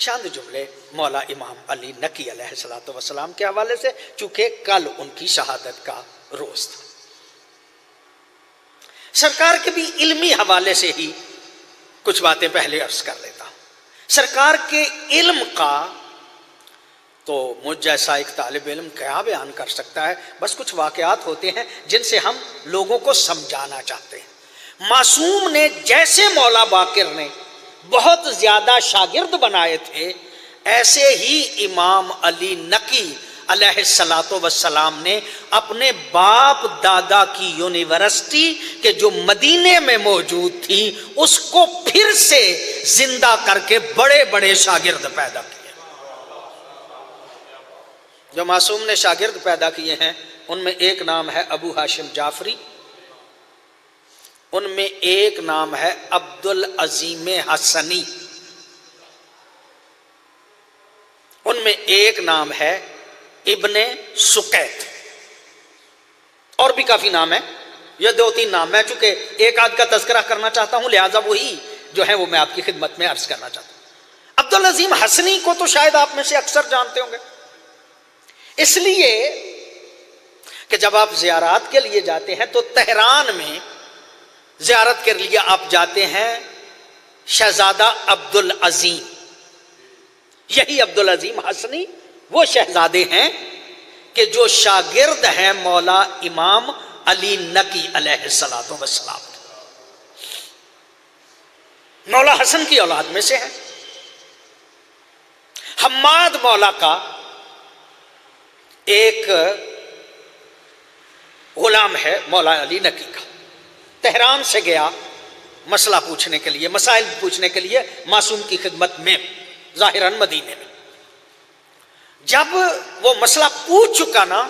چند جملے مولا امام علی نقی علیہ الصلوۃ والسلام کے حوالے سے، چونکہ کل ان کی شہادت کا روز تھا۔ سرکار کے بھی علمی حوالے سے ہی کچھ باتیں پہلے عرض کر لیتا ہوں۔ سرکار کے علم کا تو مجھ جیسا ایک طالب علم کیا بیان کر سکتا ہے، بس کچھ واقعات ہوتے ہیں جن سے ہم لوگوں کو سمجھانا چاہتے ہیں۔ معصوم نے جیسے مولا باقر نے بہت زیادہ شاگرد بنائے تھے، ایسے ہی امام علی نقی علیہ الصلوۃ والسلام نے اپنے باپ دادا کی یونیورسٹی کہ جو مدینے میں موجود تھی اس کو پھر سے زندہ کر کے بڑے بڑے شاگرد پیدا کیے۔ جو معصوم نے شاگرد پیدا کیے ہیں ان میں ایک نام ہے ابو ہاشم جعفری، ان میں ایک نام ہے عبدالعظیم حسنی، ان میں ایک نام ہے ابن سقیت، اور بھی کافی نام ہے، یہ دو تین نام ہے، چونکہ ایک آدھ کا تذکرہ کرنا چاہتا ہوں لہذا وہی جو ہے وہ میں آپ کی خدمت میں عرض کرنا چاہتا ہوں۔ عبدالعظیم حسنی کو تو شاید آپ میں سے اکثر جانتے ہوں گے، اس لیے کہ جب آپ زیارات کے لیے جاتے ہیں تو تہران میں زیارت کے لیے آپ جاتے ہیں شہزادہ عبدالعظیم، یہی عبدالعظیم حسنی وہ شہزادے ہیں کہ جو شاگرد ہیں مولا امام علی نقی علیہ الصلوۃ والسلام، مولا حسن کی اولاد میں سے ہیں۔ حماد مولا کا ایک غلام ہے مولا علی نقی کا، تہران سے گیا مسئلہ پوچھنے کے لیے، مسائل پوچھنے کے لیے معصوم کی خدمت میں، ظاہراً مدینے میں۔ جب وہ مسئلہ پوچھ چکا نا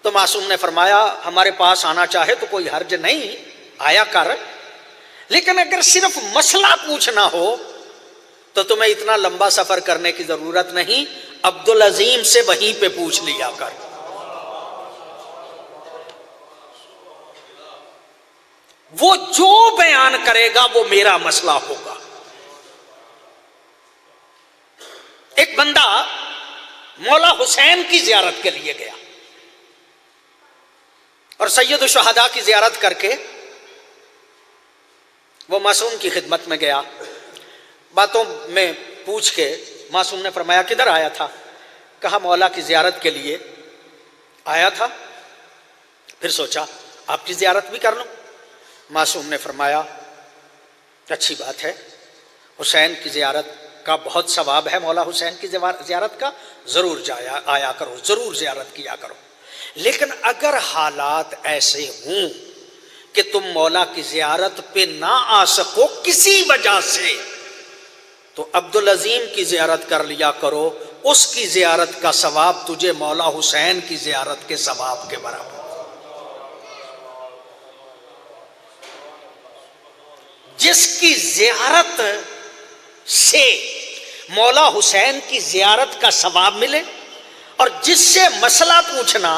تو معصوم نے فرمایا ہمارے پاس آنا چاہے تو کوئی حرج نہیں، آیا کر، لیکن اگر صرف مسئلہ پوچھنا ہو تو تمہیں اتنا لمبا سفر کرنے کی ضرورت نہیں، عبدالعظیم سے وہیں پہ پوچھ لیا کر۔ وہ جو بیان کرے گا وہ میرا مسئلہ ہوگا۔ ایک بندہ مولا حسین کی زیارت کے لیے گیا اور سید الشہداء کی زیارت کر کے وہ معصوم کی خدمت میں گیا، باتوں میں پوچھ کے معصوم نے فرمایا کدھر آیا تھا؟ کہا مولا کی زیارت کے لیے آیا تھا، پھر سوچا آپ کی زیارت بھی کر لوں۔ معصوم نے فرمایا اچھی بات ہے، حسین کی زیارت کا بہت ثواب ہے، مولا حسین کی زیارت کا ضرور آیا کرو، ضرور زیارت کیا کرو، لیکن اگر حالات ایسے ہوں کہ تم مولا کی زیارت پہ نہ آ سکو کسی وجہ سے تو عبدالعظیم کی زیارت کر لیا کرو، اس کی زیارت کا ثواب تجھے مولا حسین کی زیارت کے ثواب کے برابر۔ جس کی زیارت سے مولا حسین کی زیارت کا ثواب ملے اور جس سے مسئلہ پوچھنا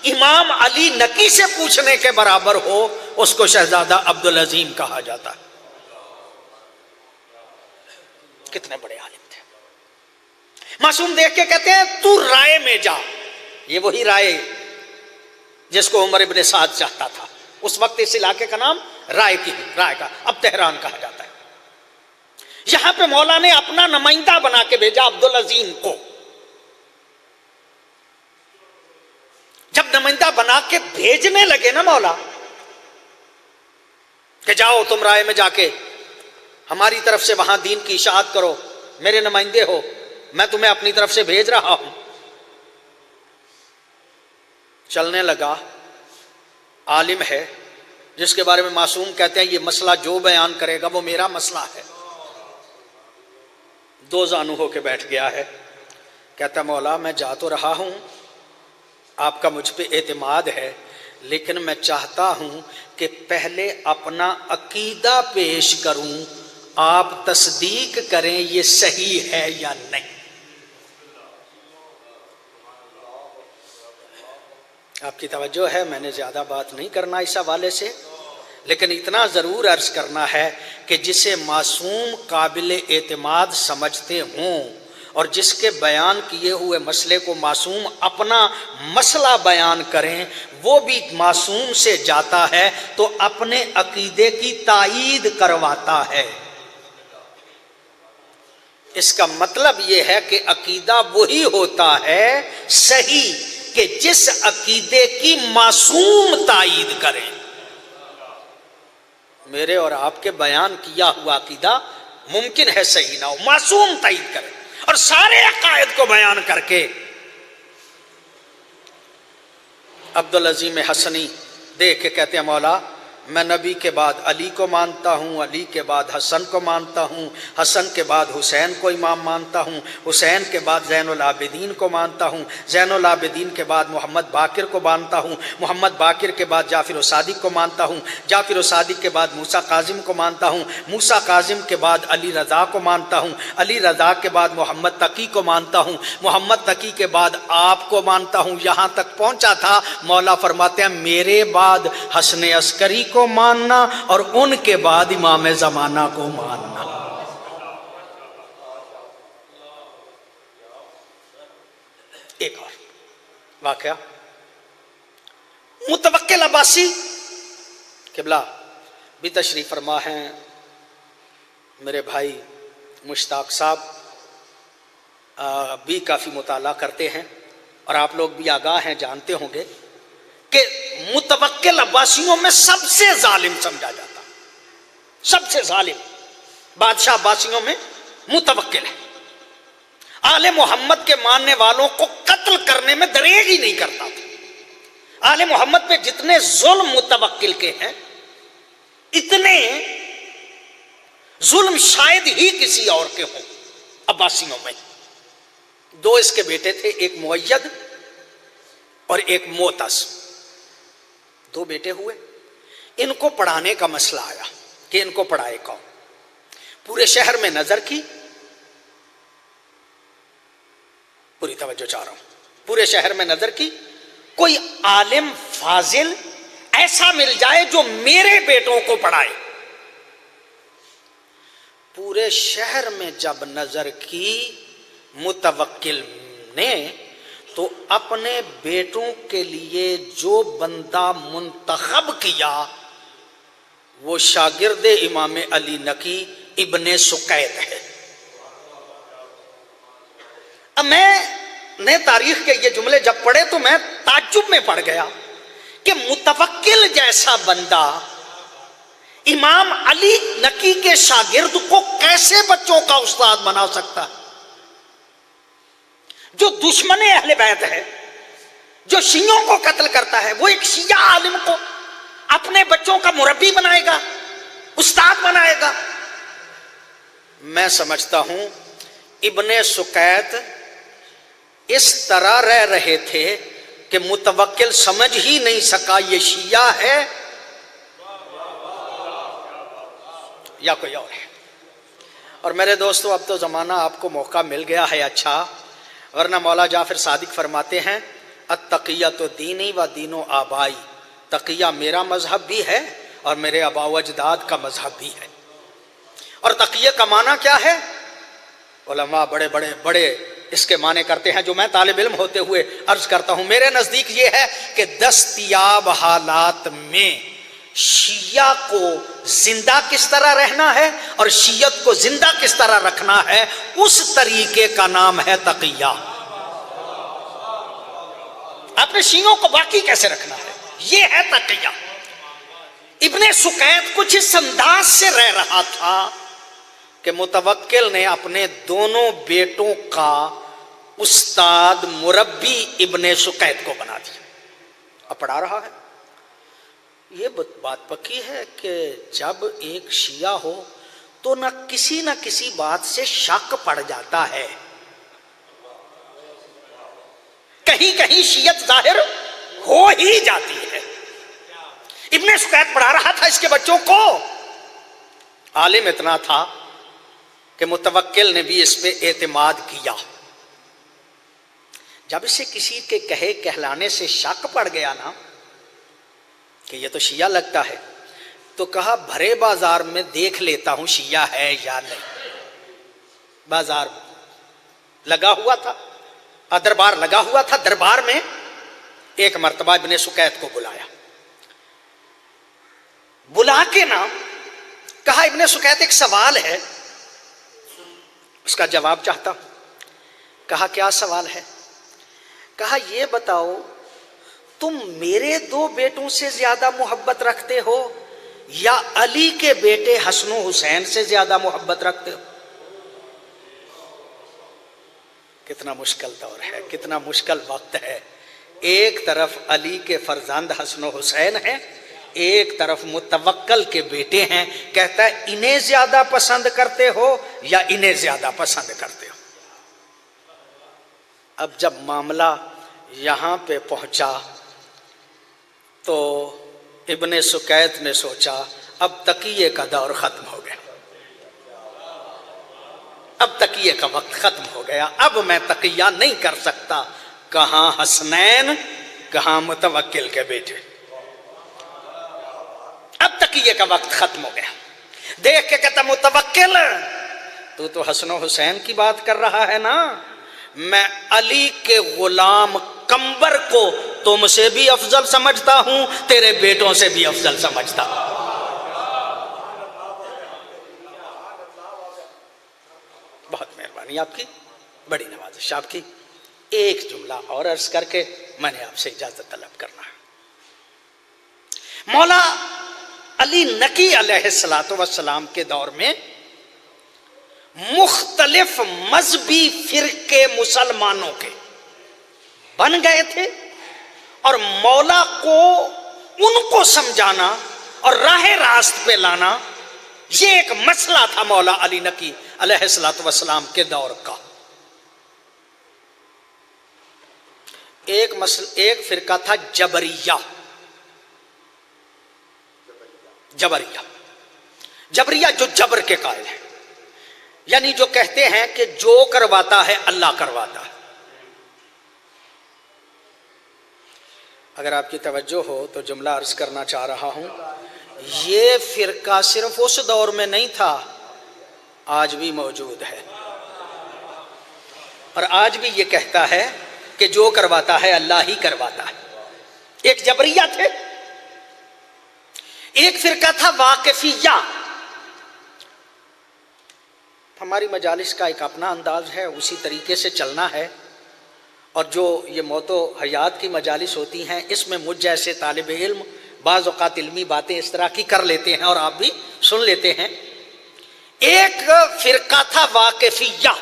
امام علی نقی سے پوچھنے کے برابر ہو، اس کو شہزادہ عبدالعظیم کہا جاتا ہے۔ کتنے بڑے عالم تھے۔ معصوم دیکھ کے کہتے ہیں تو رائے میں جا، یہ وہی رائے جس کو عمر ابن سعد چاہتا تھا، اس وقت اس علاقے کا نام رائے کا اب تہران کہا جاتا ہے۔ یہاں پہ مولا نے اپنا نمائندہ بنا کے بھیجا عبدالعظیم کو۔ جب نمائندہ بنا کے بھیجنے لگے نا مولا کہ جاؤ تم رائے میں جا کے ہماری طرف سے وہاں دین کی اشاعت کرو، میرے نمائندے ہو، میں تمہیں اپنی طرف سے بھیج رہا ہوں۔ چلنے لگا، عالم ہے جس کے بارے میں معصوم کہتے ہیں یہ مسئلہ جو بیان کرے گا وہ میرا مسئلہ ہے۔ دو زانو ہو کے بیٹھ گیا ہے، کہتا مولا میں جا تو رہا ہوں، آپ کا مجھ پہ اعتماد ہے، لیکن میں چاہتا ہوں کہ پہلے اپنا عقیدہ پیش کروں، آپ تصدیق کریں یہ صحیح ہے یا نہیں۔ آپ کی توجہ ہے، میں نے زیادہ بات نہیں کرنا اس حوالے سے، لیکن اتنا ضرور عرض کرنا ہے کہ جسے معصوم قابل اعتماد سمجھتے ہوں اور جس کے بیان کیے ہوئے مسئلے کو معصوم اپنا مسئلہ بیان کریں، وہ بھی معصوم سے جاتا ہے تو اپنے عقیدے کی تائید کرواتا ہے۔ اس کا مطلب یہ ہے کہ عقیدہ وہی ہوتا ہے صحیح کہ جس عقیدے کی معصوم تائید کرے۔ میرے اور آپ کے بیان کیا ہوا عقیدہ ممکن ہے صحیح نہ ہو، معصوم تائید کرے، اور سارے عقائد کو بیان کر کے عبدالعظیم حسنی دیکھ کے کہتے ہیں مولا میں نبی کے بعد علی کو مانتا ہوں، علی کے بعد حسن کو مانتا ہوں، حسن کے بعد حسین کو امام مانتا ہوں، حسین کے بعد زین العابدین کو مانتا ہوں، زین العابدین کے بعد محمد باقر کو مانتا ہوں، محمد باقر کے بعد جعفر و صادق کو مانتا ہوں، جعفر و صادق کے بعد موسیٰ کاظم کو مانتا ہوں، موسیٰ کاظم کے بعد علی رضا کو مانتا ہوں، علی رضا کے بعد محمد تقی کو مانتا ہوں، محمد تقی کے بعد آپ کو مانتا ہوں۔ یہاں تک پہنچا تھا، مولا فرماتے ہیں میرے بعد حسن عسکری کو ماننا اور ان کے بعد امام زمانہ کو ماننا۔ ایک اور واقعہ، متوکل عباسی قبلہ بھی تشریف فرما ہیں، میرے بھائی مشتاق صاحب بھی کافی مطالعہ کرتے ہیں اور آپ لوگ بھی آگاہ ہیں، جانتے ہوں گے کہ متوکل عباسیوں میں سب سے ظالم سمجھا جاتا، سب سے ظالم بادشاہ عباسیوں میں متوکل ہے۔ آل محمد کے ماننے والوں کو قتل کرنے میں دریغ ہی نہیں کرتا تھا۔ آل محمد پہ جتنے ظلم متوکل کے ہیں، اتنے ظلم شاید ہی کسی اور کے ہوں عباسیوں میں۔ دو اس کے بیٹے تھے، ایک مؤید اور ایک موتس، دو بیٹے ہوئے۔ ان کو پڑھانے کا مسئلہ آیا کہ ان کو پڑھائے کون۔ پورے شہر میں نظر کی، پوری توجہ چاہ رہا ہوں، پورے شہر میں نظر کی، کوئی عالم فاضل ایسا مل جائے جو میرے بیٹوں کو پڑھائے۔ پورے شہر میں جب نظر کی متوکل نے تو اپنے بیٹوں کے لیے جو بندہ منتخب کیا وہ شاگرد امام علی نقی ابن سقید ہے۔ اب میں نے تاریخ کے یہ جملے جب پڑھے تو میں تعجب میں پڑ گیا کہ متوکل جیسا بندہ امام علی نقی کے شاگرد کو کیسے بچوں کا استاد بنا سکتا ہے؟ جو دشمن اہل بیت ہے، جو شیعوں کو قتل کرتا ہے، وہ ایک شیعہ عالم کو اپنے بچوں کا مربی بنائے گا، استاد بنائے گا؟ میں سمجھتا ہوں ابن سقید اس طرح رہ رہے تھے کہ متوکل سمجھ ہی نہیں سکا یہ شیعہ ہے یا کوئی اور ہے۔ اور میرے دوستو اب تو زمانہ آپ کو موقع مل گیا ہے اچھا، ورنہ مولا جعفر صادق فرماتے ہیں التقیۃ دینی و دین و آبائی، تقیہ میرا مذہب بھی ہے اور میرے آبا و اجداد کا مذہب بھی ہے۔ اور تقیہ کا معنی کیا ہے؟ علماء بڑے اس کے معنی کرتے ہیں جو میں طالب علم ہوتے ہوئے عرض کرتا ہوں۔ میرے نزدیک یہ ہے کہ دستیاب حالات میں شیعہ کو زندہ کس طرح رہنا ہے اور شیعت کو زندہ کس طرح رکھنا ہے، اس طریقے کا نام ہے تقیہ۔ اپنے شیعوں کو باقی کیسے رکھنا ہے، یہ ہے تقیہ۔ ابن سقید کچھ اس انداز سے رہ رہا تھا کہ متوکل نے اپنے دونوں بیٹوں کا استاد مربی ابن سقید کو بنا دیا، اب پڑھا رہا ہے۔ یہ بات پکی ہے کہ جب ایک شیعہ ہو تو نہ کسی بات سے شک پڑ جاتا ہے، کہیں شیعت ظاہر ہو ہی جاتی ہے۔ ابن سقید پڑھا رہا تھا اس کے بچوں کو، عالم اتنا تھا کہ متوکل نے بھی اس پہ اعتماد کیا۔ جب اسے کسی کے کہے کہلانے سے شک پڑ گیا نا کہ یہ تو شیعہ لگتا ہے، تو کہا بھرے بازار میں دیکھ لیتا ہوں شیعہ ہے یا نہیں. بازار لگا ہوا تھا، دربار لگا ہوا تھا. دربار میں ایک مرتبہ ابن سکیت کو بلایا، بلا کے نا کہا ابن سکیت ایک سوال ہے، اس کا جواب چاہتا ہوں. کہا کیا سوال ہے؟ کہا یہ بتاؤ تم میرے 2 بیٹوں سے زیادہ محبت رکھتے ہو یا علی کے بیٹے حسن و حسین سے زیادہ محبت رکھتے ہو؟ کتنا مشکل دور ہے، کتنا مشکل وقت ہے. ایک طرف علی کے فرزند حسن و حسین ہیں، ایک طرف متوکل کے بیٹے ہیں. کہتا ہے انہیں زیادہ پسند کرتے ہو یا انہیں زیادہ پسند کرتے ہو؟ اب جب معاملہ یہاں پہ پہنچا تو ابن سکیت نے سوچا اب تقیے کا دور ختم ہو گیا، اب تقیے کا وقت ختم ہو گیا، اب میں تقیہ نہیں کر سکتا. کہاں حسنین، کہاں متوکل کے بیٹے. اب تقیے کا وقت ختم ہو گیا. دیکھ کے کہتا متوکل تو حسن و حسین کی بات کر رہا ہے نا، میں علی کے غلام قمبر کو تم سے بھی افضل سمجھتا ہوں، تیرے بیٹوں سے بھی افضل سمجھتا ہوں. بہت مہربانی آپ کی، بڑی نوازش آپ کی. ایک جملہ اور عرض کر کے میں نے آپ سے اجازت طلب کرنا ہے. مولا علی نقی علیہ الصلوۃ والسلام کے دور میں مختلف مذہبی فرقے مسلمانوں کے بن گئے تھے، اور مولا کو ان کو سمجھانا اور راہ راست پہ لانا یہ ایک مسئلہ تھا مولا علی نقی علیہ الصلوۃ والسلام کے دور کا. ایک فرقہ تھا جبریہ. جبریہ جو جبر کے قائل ہیں، یعنی جو کہتے ہیں کہ جو کرواتا ہے اللہ کرواتا ہے. اگر آپ کی توجہ ہو تو جملہ عرض کرنا چاہ رہا ہوں، یہ فرقہ صرف اس دور میں نہیں تھا، آج بھی موجود ہے، اور آج بھی یہ کہتا ہے کہ جو کرواتا ہے اللہ ہی کرواتا ہے. ایک جبریہ تھے. ایک فرقہ تھا واقفیہ. ہماری مجالس کا ایک اپنا انداز ہے، اسی طریقے سے چلنا ہے. اور جو یہ موت و حیات کی مجالس ہوتی ہیں اس میں مجھ جیسے طالب علم بعض اوقات علمی باتیں اس طرح کی کر لیتے ہیں اور آپ بھی سن لیتے ہیں. ایک فرقہ تھا واقفیہ،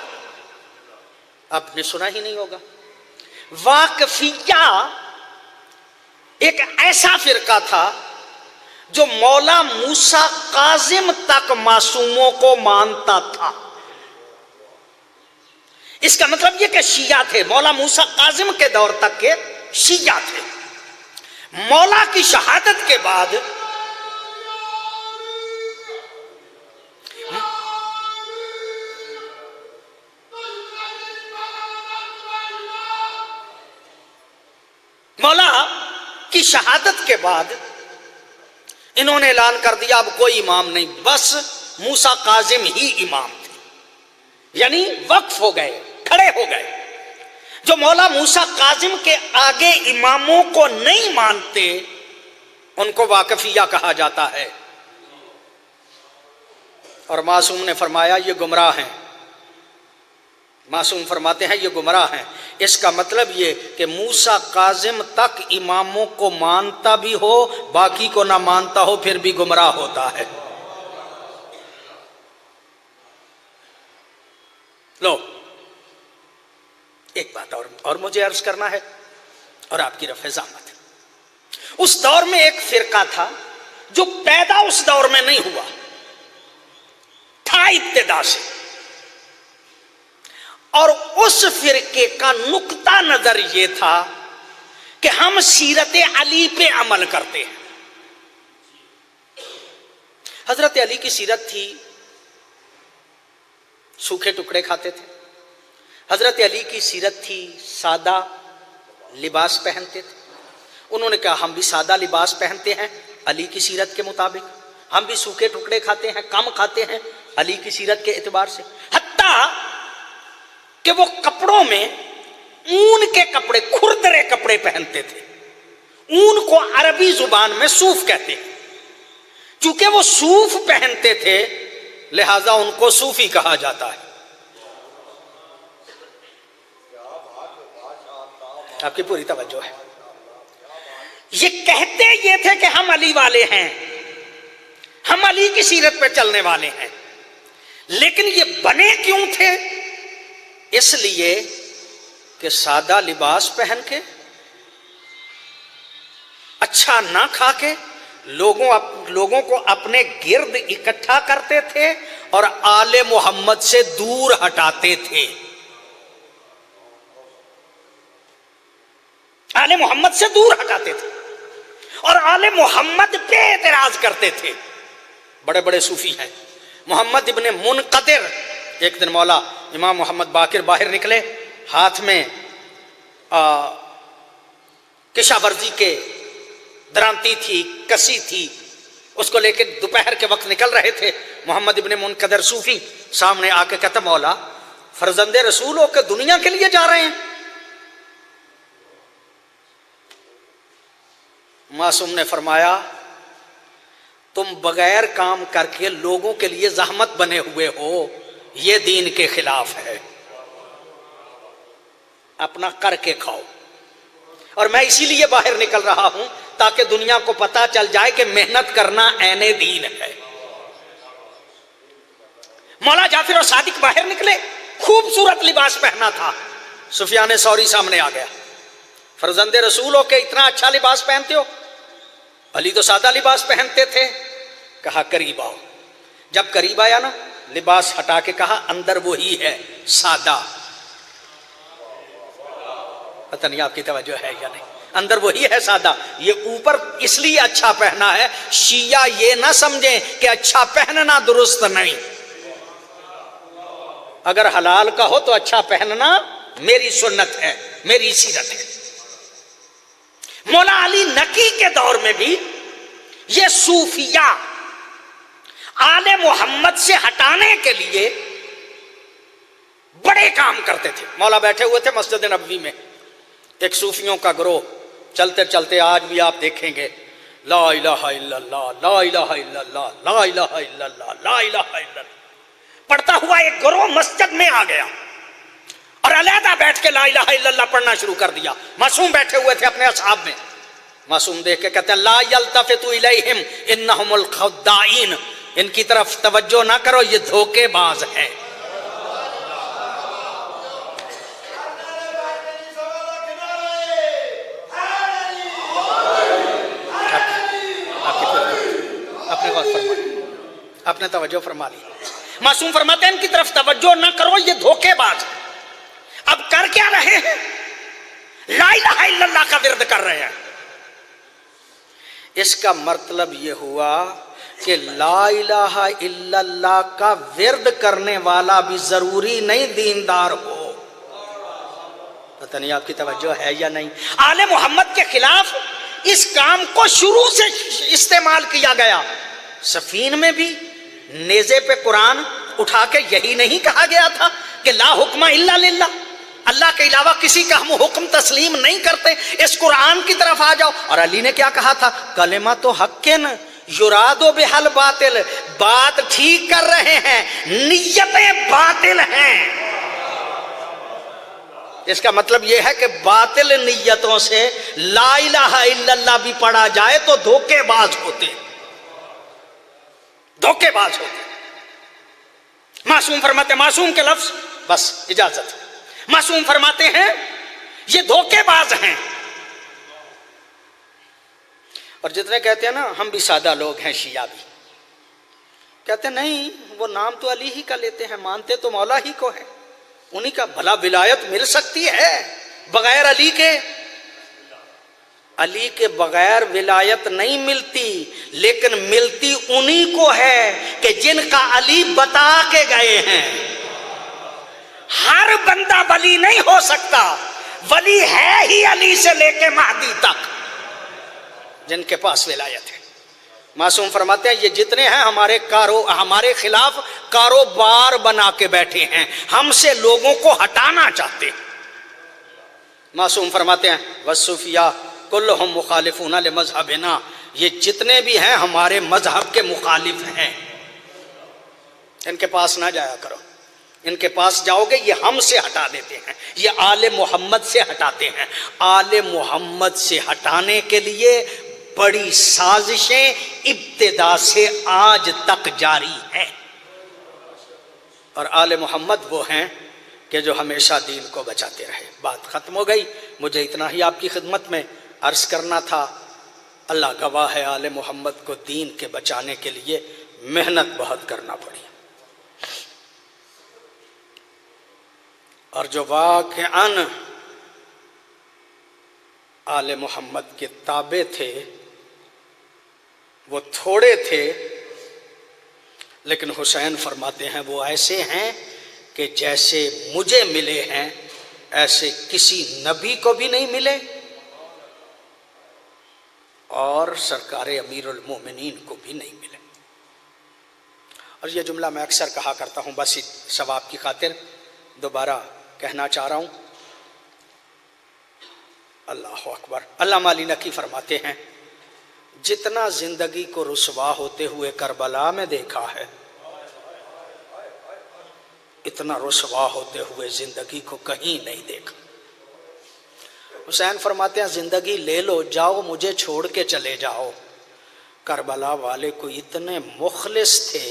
آپ نے سنا ہی نہیں ہوگا. واقفیہ ایک ایسا فرقہ تھا جو مولا موسیٰ کاظم تک معصوموں کو مانتا تھا. اس کا مطلب یہ کہ شیعہ تھے، مولا موسیٰ کاظم کے دور تک کے شیعہ تھے. مولا کی شہادت کے بعد انہوں نے اعلان کر دیا اب کوئی امام نہیں، بس موسیٰ کاظم ہی امام تھے. یعنی وقف ہو گئے، کھڑے ہو گئے. جو مولا موسیٰ کاظم کے آگے اماموں کو نہیں مانتے ان کو واقفیہ کہا جاتا ہے. اور معصوم نے فرمایا یہ گمراہ ہیں. معصوم فرماتے ہیں یہ گمراہ ہیں. اس کا مطلب یہ کہ موسیٰ کاظم تک اماموں کو مانتا بھی ہو باقی کو نہ مانتا ہو پھر بھی گمراہ ہوتا ہے. لو ایک بات اور مجھے عرض کرنا ہے اور آپ کی رفع زحمت. اس دور میں ایک فرقہ تھا جو پیدا اس دور میں نہیں ہوا تھا ابتدا سے، اور اس فرقے کا نقطہ نظر یہ تھا کہ ہم سیرت علی پہ عمل کرتے ہیں. حضرت علی کی سیرت تھی سوکھے ٹکڑے کھاتے تھے. حضرت علی کی سیرت تھی سادہ لباس پہنتے تھے. انہوں نے کہا ہم بھی سادہ لباس پہنتے ہیں علی کی سیرت کے مطابق. ہم بھی سوکھے ٹکڑے کھاتے ہیں، کم کھاتے ہیں علی کی سیرت کے اعتبار سے، حتیٰ کہ وہ کپڑوں میں اون کے کپڑے، کھردرے کپڑے پہنتے تھے۔ اون کو عربی زبان میں صوف کہتے ہیں، چونکہ وہ صوف پہنتے تھے لہذا ان کو صوفی کہا جاتا ہے۔ آپ کی پوری توجہ ہے۔ یہ کہتے یہ تھے کہ ہم علی والے ہیں، ہم علی کی سیرت پہ چلنے والے ہیں، لیکن یہ بنے کیوں تھے؟ اس لیے کہ سادہ لباس پہن کے، اچھا نہ کھا کے لوگوں کو اپنے گرد اکٹھا کرتے تھے اور آل محمد سے دور ہٹاتے تھے، آل محمد سے دور ہٹاتے تھے اور آل محمد پہ اعتراض کرتے تھے۔ بڑے بڑے صوفی ہیں، محمد ابن منقدر، ایک دن مولا امام محمد باقر باہر نکلے، ہاتھ میں کشاورزی کے درانتی تھی، کسی تھی، اس کو لے کے دوپہر کے وقت نکل رہے تھے۔ محمد ابن منقدر صوفی سامنے آ کے کہتا مولا فرزند رسول ہو کے دنیا کے لیے جا رہے ہیں؟ معصوم نے فرمایا تم بغیر کام کر کے لوگوں کے لیے زحمت بنے ہوئے ہو، یہ دین کے خلاف ہے، اپنا کر کے کھاؤ۔ اور میں اسی لیے باہر نکل رہا ہوں تاکہ دنیا کو پتا چل جائے کہ محنت کرنا عین دین ہے۔ مولا جعفر اور صادق باہر نکلے، خوبصورت لباس پہنا تھا۔ سفیان ثوری سامنے آ گیا، فرزند رسول ہو کے اتنا اچھا لباس پہنتے ہو؟ علی تو سادہ لباس پہنتے تھے۔ کہا قریب آؤ۔ جب قریب آیا نا، لباس ہٹا کے کہا اندر وہی ہے سادہ۔ پتہ نہیں آپ کی توجہ ہے یا نہیں، اندر وہی ہے سادہ، یہ اوپر اس لیے اچھا پہنا ہے۔ شیعہ یہ نہ سمجھیں کہ اچھا پہننا درست نہیں، اگر حلال کا ہو تو اچھا پہننا میری سنت ہے، میری سیرت ہے۔ مولا علی نقی کے دور میں بھی یہ صوفیہ آل محمد سے ہٹانے کے لیے بڑے کام کرتے تھے۔ مولا بیٹھے ہوئے تھے مسجد نبوی میں، ایک صوفیوں کا گروہ چلتے چلتے آج بھی آپ دیکھیں گے لا الہ الا اللہ، لا الہ الا اللہ، لا الہ الا اللہ، لا الہ الا اللہ پڑھتا ہوا ایک گروہ مسجد میں آ گیا اور علیحدہ بیٹھ کے لا الہ الا اللہ پڑھنا شروع کر دیا۔ معصوم بیٹھے ہوئے تھے اپنے اصحاب میں، معصوم دیکھ کے کہتے ہیں لا یلتفتوا الیہم انہم الخداعین، ان کی طرف توجہ نہ کرو، یہ دھوکے باز ہیں۔ آپ نے توجہ فرما لی۔ معصوم فرماتے ہیں ان کی طرف توجہ نہ کرو، یہ دھوکے باز ہے۔ اب کر کیا رہے ہیں؟ لا الہ الا اللہ کا ورد کر رہے ہیں۔ اس کا مطلب یہ ہوا کہ لا الہ الا اللہ کا ورد کرنے والا بھی ضروری نہیں دیندار ہو۔ پتہ نہیں آپ کی توجہ ہے یا نہیں۔ آل محمد کے خلاف اس کام کو شروع سے استعمال کیا گیا۔ سفین میں بھی نیزے پہ قرآن اٹھا کے یہی نہیں کہا گیا تھا کہ لا حکم الا للہ، اللہ کے علاوہ کسی کا ہم حکم تسلیم نہیں کرتے، اس قرآن کی طرف آ جاؤ۔ اور علی نے کیا کہا تھا؟ کلمۃ حق یراد بہل باطل، بات ٹھیک کر رہے ہیں، نیتیں باطل ہیں۔ اس کا مطلب یہ ہے کہ باطل نیتوں سے لا الہ الا اللہ بھی پڑھا جائے تو دھوکے باز ہوتے، دھوکے باز ہوتے۔ معصوم فرماتے ہیں، معصوم کے لفظ بس اجازت، معصوم فرماتے ہیں یہ دھوکے باز ہیں۔ اور جتنے کہتے ہیں نا ہم بھی سادہ لوگ ہیں، شیعہ بھی کہتے ہیں نہیں، وہ نام تو علی ہی کا لیتے ہیں، مانتے تو مولا ہی کو ہے، انہی کا بھلا ولایت مل سکتی ہے بغیر علی کے؟ علی کے بغیر ولایت نہیں ملتی، لیکن ملتی انہی کو ہے کہ جن کا علی بتا کے گئے ہیں۔ ہر بندہ ولی نہیں ہو سکتا، ولی ہے ہی علی سے لے کے مہدی تک جن کے پاس ولایت ہے۔ معصوم فرماتے ہیں یہ جتنے ہیں ہمارے خلاف کاروبار بنا کے بیٹھے ہیں، ہم سے لوگوں کو ہٹانا چاہتے ہیں۔ معصوم فرماتے ہیں والصوفیاء کلہم مخالفون لمذہبنا، یہ جتنے بھی ہیں ہمارے مذہب کے مخالف ہیں، ان کے پاس نہ جایا کرو، ان کے پاس جاؤ گے یہ ہم سے ہٹا دیتے ہیں، یہ آل محمد سے ہٹاتے ہیں۔ آل محمد سے ہٹانے کے لیے بڑی سازشیں ابتدا سے آج تک جاری ہیں، اور آل محمد وہ ہیں کہ جو ہمیشہ دین کو بچاتے رہے۔ بات ختم ہو گئی، مجھے اتنا ہی آپ کی خدمت میں عرض کرنا تھا۔ اللہ گواہ ہے آل محمد کو دین کے بچانے کے لیے محنت بہت کرنا پڑی، اور جو واقعاً آل محمد کے تابع تھے وہ تھوڑے تھے، لیکن حسین فرماتے ہیں وہ ایسے ہیں کہ جیسے مجھے ملے ہیں ایسے کسی نبی کو بھی نہیں ملے، اور سرکار امیر المومنین کو بھی نہیں ملے۔ اور یہ جملہ میں اکثر کہا کرتا ہوں، بس ثواب کی خاطر دوبارہ کہنا چاہ رہا ہوں۔ اللہ اکبر۔ علامہ علی نقی فرماتے ہیں جتنا زندگی کو رسوا ہوتے ہوئے کربلا میں دیکھا ہے، اتنا رسوا ہوتے ہوئے زندگی کو کہیں نہیں دیکھا۔ حسین فرماتے ہیں زندگی لے لو، جاؤ مجھے چھوڑ کے چلے جاؤ۔ کربلا والے کو اتنے مخلص تھے،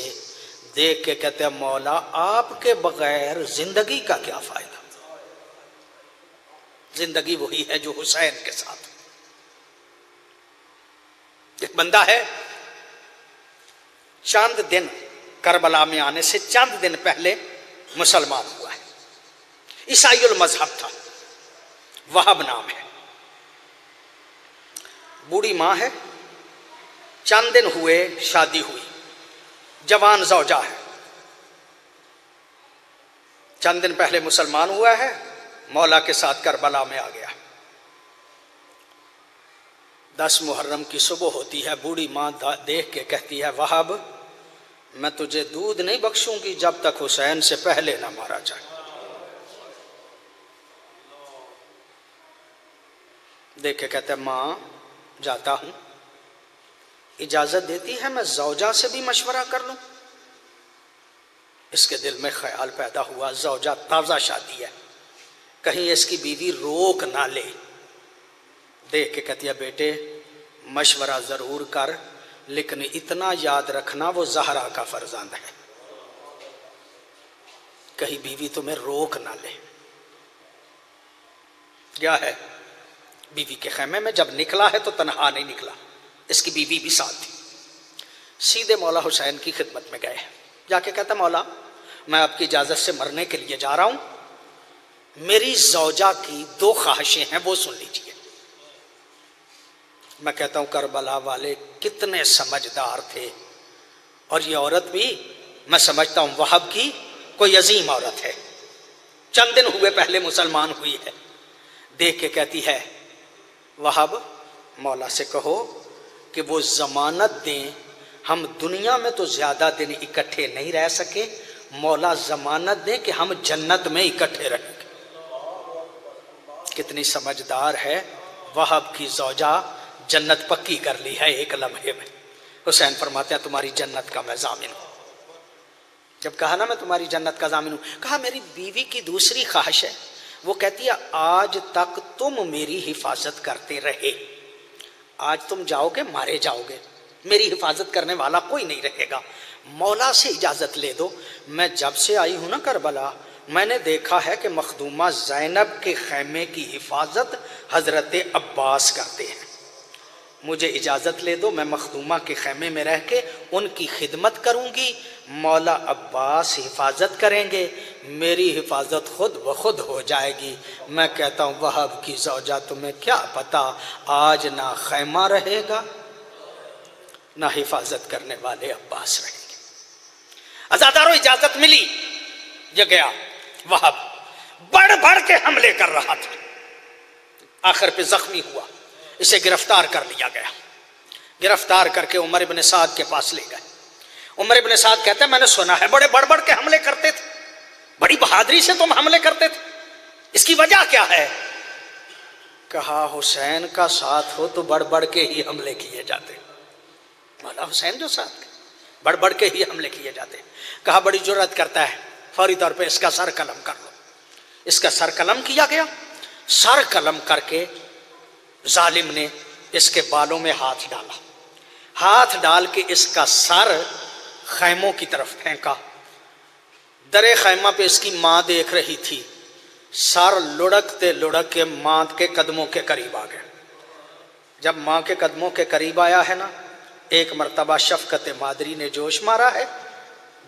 دیکھ کے کہتے ہیں مولا آپ کے بغیر زندگی کا کیا فائدہ؟ زندگی وہی ہے جو حسین کے ساتھ۔ ایک بندہ ہے چند دن کربلا میں آنے سے چند دن پہلے مسلمان ہوا ہے، عیسائی المذہب تھا، وہب نام ہے، بوڑھی ماں ہے، چند دن ہوئے شادی ہوئی، جوان زوجہ ہے، چند دن پہلے مسلمان ہوا ہے، مولا کے ساتھ کربلا میں آ گیا۔ 10 محرم کی صبح ہوتی ہے، بوڑھی ماں دیکھ کے کہتی ہے وہب میں تجھے دودھ نہیں بخشوں گی جب تک حسین سے پہلے نہ مارا جائے۔ دیکھ کے کہتے ہیں ماں جاتا ہوں، اجازت دیتی ہے میں زوجہ سے بھی مشورہ کر لوں؟ اس کے دل میں خیال پیدا ہوا زوجہ تازہ شادی ہے، کہیں اس کی بیوی روک نہ لے۔ دیکھ کے کہتی ہے بیٹے مشورہ ضرور کر، لیکن اتنا یاد رکھنا وہ زہرا کا فرزند ہے، کہیں بیوی تمہیں روک نہ لے۔ کیا ہے بیوی کے خیمے میں جب نکلا ہے تو تنہا نہیں نکلا، اس کی بیوی بھی ساتھ تھی۔ سیدھے مولا حسین کی خدمت میں گئے، جا کے کہتا مولا میں آپ کی اجازت سے مرنے کے لیے جا رہا ہوں، میری زوجہ کی 2 خواہشیں ہیں وہ سن لیجیے۔ میں کہتا ہوں کربلا والے کتنے سمجھدار تھے، اور یہ عورت بھی میں سمجھتا ہوں وہب کی کوئی عظیم عورت ہے، چند دن ہوئے پہلے مسلمان ہوئی ہے۔ دیکھ کے کہتی ہے وہب مولا سے کہو کہ وہ ضمانت دیں، ہم دنیا میں تو زیادہ دن اکٹھے نہیں رہ سکے، مولا ضمانت دیں کہ ہم جنت میں اکٹھے رہیں گے۔ کتنی سمجھدار ہے، وہب کی زوجہ جنت پکی کر لی ہے ایک لمحے میں۔ حسین فرماتے ہیں تمہاری جنت کا میں ضامن ہوں۔ جب کہا نا میں تمہاری جنت کا ضامن ہوں، کہا میری بیوی کی دوسری خواہش ہے، وہ کہتی ہے آج تک تم میری حفاظت کرتے رہے، آج تم جاؤ گے مارے جاؤ گے، میری حفاظت کرنے والا کوئی نہیں رہے گا، مولا سے اجازت لے دو۔ میں جب سے آئی ہوں نا کربلا، میں نے دیکھا ہے کہ مخدومہ زینب کے خیمے کی حفاظت حضرت عباس کرتے ہیں، مجھے اجازت لے دو، میں مخدومہ کے خیمے میں رہ کے ان کی خدمت کروں گی، مولا عباس حفاظت کریں گے، میری حفاظت خود بخود ہو جائے گی۔ میں کہتا ہوں وہب کی زوجہ تمہیں کیا پتا آج نہ خیمہ رہے گا نہ حفاظت کرنے والے عباس رہیں گے۔ عزاداروں اجازت ملی، یہ گیا، وہب بڑھ بڑھ کے حملے کر رہا تھا، آخر پہ زخمی ہوا، اسے گرفتار کر لیا گیا، گرفتار کر کے عمر ابن سعد کے پاس لے گئے۔ عمر ابن سعد کہتے ہیں میں نے سنا ہے بڑے بڑھ بڑھ کے حملے کرتے تھے، بڑی بہادری سے تم حملے کرتے تھے، اس کی وجہ کیا ہے؟ کہا حسین کا ساتھ ہو تو بڑھ بڑھ کے ہی حملے کیے جاتے، مولا حسین جو ساتھ بڑھ بڑھ کے ہی حملے کیے جاتے۔ کہا بڑی جرأت کرتا ہے، فوری طور پہ اس کا سر قلم کر لو۔ اس کا سر قلم کیا گیا، سر قلم کر کے ظالم نے اس کے بالوں میں ہاتھ ڈالا، ہاتھ ڈال کے اس کا سر خیموں کی طرف پھینکا۔ درے خیمہ پہ اس کی ماں دیکھ رہی تھی، سر لڑکتے لڑک کے ماں کے قدموں کے قریب آ گئے۔ جب ماں کے قدموں کے قریب آیا ہے نا، ایک مرتبہ شفقت مادری نے جوش مارا ہے،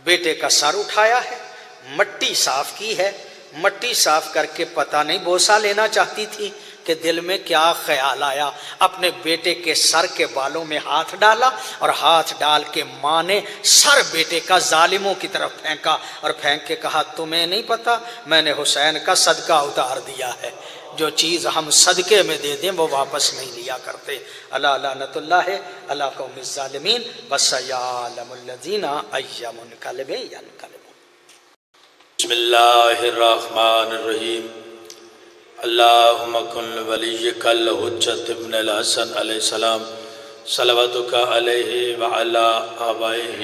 بیٹے کا سر اٹھایا ہے، مٹی صاف کی ہے، مٹی صاف کر کے پتہ نہیں بوسہ لینا چاہتی تھی کہ دل میں کیا خیال آیا، اپنے بیٹے کے سر کے بالوں میں ہاتھ ڈالا، اور ہاتھ ڈال کے ماں نے سر بیٹے کا ظالموں کی طرف پھینکا، اور پھینک کے کہا تمہیں نہیں پتا میں نے حسین کا صدقہ اتار دیا ہے، جو چیز ہم صدقے میں دے دیں وہ واپس نہیں لیا کرتے۔ الا لعنت اللہ علی قوم الظالمین وسیعلم الذین ای منقلب ینقلبون۔ بسم اللہ الرحمن الرحیم۔ اللہم کن ولیک الحجۃ ابن الحسن علیہ السلام صلواتک علیہ وعلی آبائہ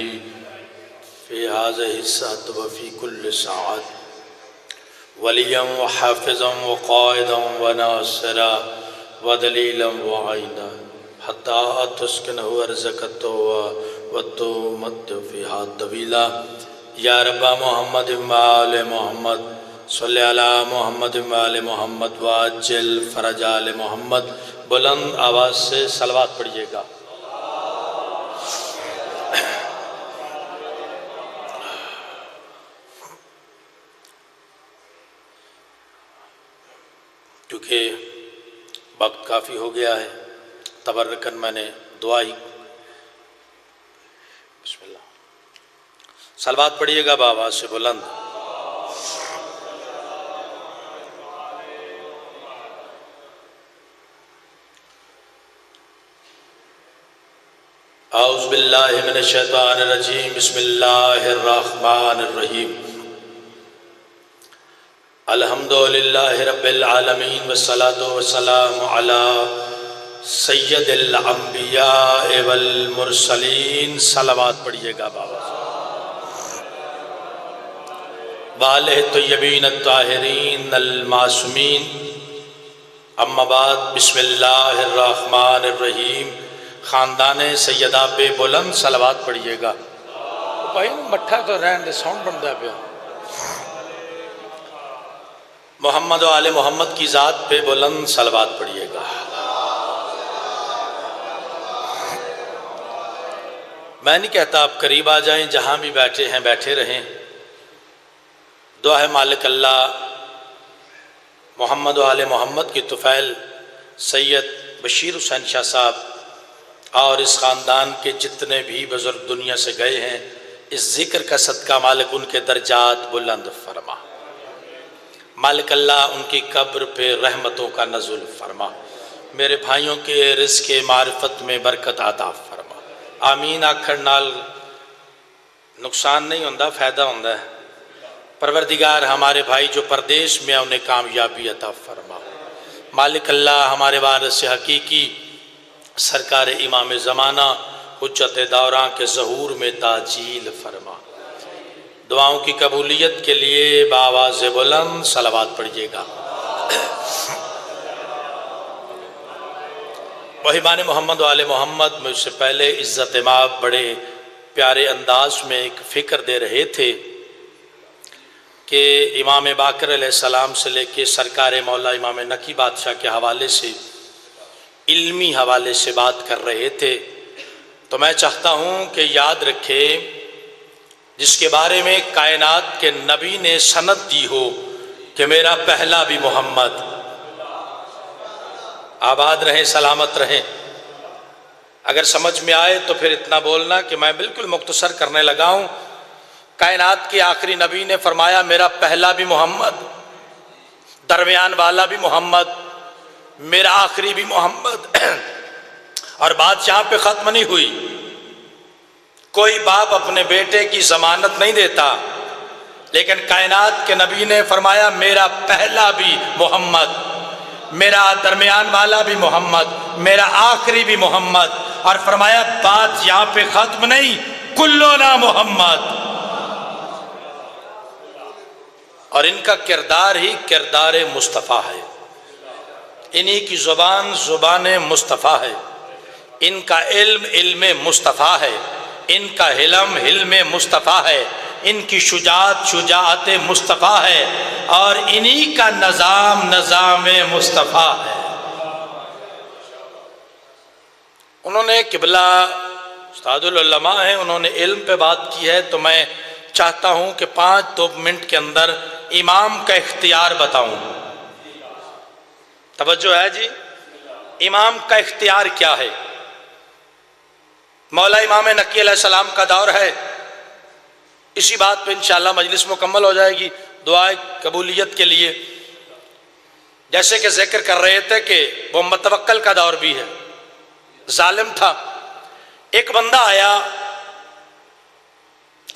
فی هذه الساعة وفی کل ساعت ولیا وحافظا وقائدا وناصرا ودلیلا وعینا حتی تسکنہ ارضک وتمت فیہا طویلا۔ یا رب محمد وآل محمد صلی علی محمد وآل محمد واجل فرج آل محمد۔ بلند آواز سے صلوات پڑھیے گا۔ کیونکہ وقت کافی ہو گیا ہے، تبرکن میں نے دعا ہی۔ بسم اللہ، صلوات پڑھیے گا بآواز سے بلند۔ اعوذ باللہ من الشیطان الرجیم، بسم اللہ الرحمن الرحیم۔ الحمدللہ رب العالمین والصلاة والسلام علی سید الانبیاء والمرسلین۔ صلوات پڑھیے گا بابا۔ والہ طیبین الطاہرین المعصومین۔ اما بعد، بسم اللہ الرحمن الرحیم۔ خاندان سیدہ پہ بلند صلوات پڑھیے گا۔ بھائی مٹھا تو رہن دے، ساؤنڈ بنتا پیا۔ محمد و آل محمد کی ذات پہ بلند صلوات پڑھیے گا۔ میں نہیں کہتا آپ قریب آ جائیں، جہاں بھی بیٹھے ہیں بیٹھے رہیں۔ دعا ہے مالک اللہ محمد و آل محمد کی طفیل سید بشیر حسین شاہ صاحب اور اس خاندان کے جتنے بھی بزرگ دنیا سے گئے ہیں، اس ذکر کا صدقہ مالک ان کے درجات بلند فرما۔ مالک اللہ ان کی قبر پہ رحمتوں کا نزول فرما، میرے بھائیوں کے رزق معرفت میں برکت عطا فرما۔ آمین آکھڑ نال نقصان نہیں ہوندہ، فائدہ ہوندہ ہے۔ پروردگار ہمارے بھائی جو پردیش میں انہیں کامیابی عطا فرما۔ مالک اللہ ہمارے وارث حقیقی سرکار امام زمانہ حجت دوراں کے ظہور میں تاجیل فرما۔ دعاؤں کی قبولیت کے لیے بآواز بلند صلوات پڑھیے گا۔ محبان محمد و آل محمد، مجھ سے پہلے عزت مآب بڑے پیارے انداز میں ایک فکر دے رہے تھے کہ امام باقر علیہ السلام سے لے کے سرکار مولا امام نقی بادشاہ کے حوالے سے، علمی حوالے سے بات کر رہے تھے، تو میں چاہتا ہوں کہ یاد رکھے جس کے بارے میں کائنات کے نبی نے سند دی ہو کہ میرا پہلا بھی محمد۔ آباد رہیں، سلامت رہیں۔ اگر سمجھ میں آئے تو پھر اتنا بولنا کہ میں بالکل مختصر کرنے لگا ہوں۔ کائنات کے آخری نبی نے فرمایا میرا پہلا بھی محمد، درمیان والا بھی محمد، میرا آخری بھی محمد۔ اور بات یہاں پہ ختم نہیں ہوئی. کوئی باپ اپنے بیٹے کی ضمانت نہیں دیتا، لیکن کائنات کے نبی نے فرمایا میرا پہلا بھی محمد، میرا درمیان والا بھی محمد، میرا آخری بھی محمد، اور فرمایا بات یہاں پہ ختم نہیں، کلنا محمد. اور ان کا کردار ہی کردار مصطفیٰ ہے، انہی کی زبان زبان مصطفیٰ ہے، ان کا علم علم مصطفیٰ ہے، ان کا حلم حلم مصطفیٰ ہے، ان کی شجاعت شجاعت مصطفیٰ ہے، اور انہی کا نظام نظام مصطفیٰ ہے. انہوں نے قبلہ استاد العلماء ہیں، انہوں نے علم پہ بات کی ہے، تو میں چاہتا ہوں کہ 5 منٹ کے اندر امام کا اختیار بتاؤں. توجہ ہے جی؟ امام کا اختیار کیا ہے؟ مولا امام نقی علیہ السلام کا دور ہے. اسی بات پہ انشاءاللہ مجلس مکمل ہو جائے گی دعائے قبولیت کے لیے. جیسے کہ ذکر کر رہے تھے کہ وہ متوکل کا دور بھی ہے، ظالم تھا. ایک بندہ آیا،